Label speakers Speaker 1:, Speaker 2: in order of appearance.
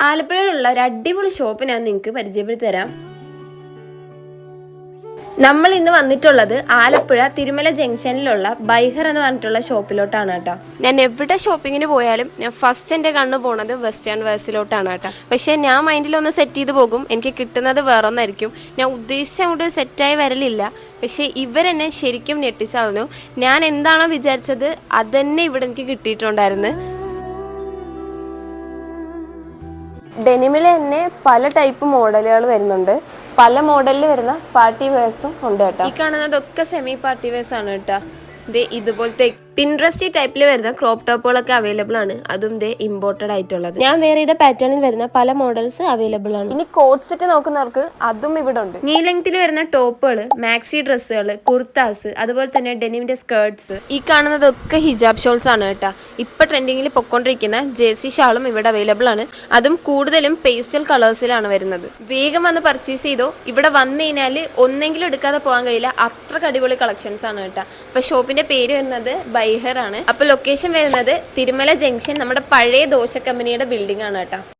Speaker 1: ആലപ്പുഴയിലുള്ള ഒരു അടിപൊളി ഷോപ്പ് ഞാൻ നിങ്ങൾക്ക് പരിചയപ്പെടുത്തി തരാം. നമ്മൾ ഇന്ന് വന്നിട്ടുള്ളത് ആലപ്പുഴ തിരുമല ജംഗ്ഷനിലുള്ള ബൈഹർ എന്ന് പറഞ്ഞിട്ടുള്ള ഷോപ്പിലോട്ടാണ് കേട്ടോ. ഞാൻ എവിടെ ഷോപ്പിങ്ങിന് പോയാലും ഞാൻ ഫസ്റ്റ് എൻ്റെ കണ്ണ് പോണത് വെസ്റ്റേൺ വേഴ്സിലോട്ടാണ് കേട്ടോ. പക്ഷേ ഞാൻ മൈൻഡിലൊന്ന് സെറ്റ് ചെയ്ത് പോകും, എനിക്ക് കിട്ടുന്നത് വേറൊന്നായിരിക്കും. ഞാൻ ഉദ്ദേശിച്ച അങ്ങോട്ട് സെറ്റായി വരലില്ല. പക്ഷേ ഇവരെന്നെ ശരിക്കും ഞെട്ടിച്ചറിഞ്ഞു. ഞാൻ എന്താണോ വിചാരിച്ചത് അതന്നെ ഇവിടെ എനിക്ക് കിട്ടിയിട്ടുണ്ടായിരുന്നു. ഡെനിമിൽ തന്നെ പല ടൈപ്പ് മോഡലുകൾ വരുന്നുണ്ട്. പല മോഡലിൽ വരുന്ന പാർട്ടി വെയർസും ഉണ്ട് കേട്ടോ. ഈ കാണുന്നതൊക്കെ സെമി പാർട്ടി വെയർസ് ആണ് കേട്ടോ. ഇതുപോലത്തെ പിൻട്രസ്റ്റി ടൈപ്പിൽ വരുന്ന ക്രോപ്പ് ടോപ്പുകളൊക്കെ അവൈലബിൾ ആണ്. അതും ഇമ്പോർട്ടഡ് ആയിട്ടുള്ളത്. ഞാൻ വേറെ ചെയ്ത പാറ്റേണിൽ വരുന്ന പല മോഡൽസ് അവൈലബിൾ ആണ്. ഇനി കോട്ട് സെറ്റ് നോക്കുന്നവർക്ക് അതും ഇവിടെ ഉണ്ട്. നീ ലെങ്ത്തിൽ വരുന്ന ടോപ്പുകൾ, മാക്സി ഡ്രസ്സുകൾ, കുർത്താസ്, അതുപോലെ തന്നെ ഡെനിമിന്റെ സ്കേർട്സ്. ഈ കാണുന്നതൊക്കെ ഹിജാബ് ഷോൾസ് ആണ് കേട്ടോ. ഇപ്പൊ ട്രെൻഡിങ്ങിൽ പൊക്കോണ്ടിരിക്കുന്ന ജേഴ്സി ഷാളും ഇവിടെ അവൈലബിൾ ആണ്. അതും കൂടുതലും പേസ്റ്റൽ കളേഴ്സിലാണ് വരുന്നത്. വേഗം വന്ന് പർച്ചേസ് ചെയ്തോ. ഇവിടെ വന്നു കഴിഞ്ഞാൽ ഒന്നെങ്കിലും എടുക്കാതെ പോകാൻ കഴിയില്ല. അത്ര അടിപൊളി കളക്ഷൻസ് ആണ് കേട്ടോ. അപ്പൊ ഷോപ്പിന്റെ പേര് വരുന്നത് ബൈഹർ ആണ്. അപ്പൊ ലൊക്കേഷൻ വരുന്നത് തിരുമല ജംഗ്ഷൻ, നമ്മുടെ പഴയ ദോശ കമ്പനിയുടെ ബിൽഡിംഗ് ആണ് കേട്ടോ.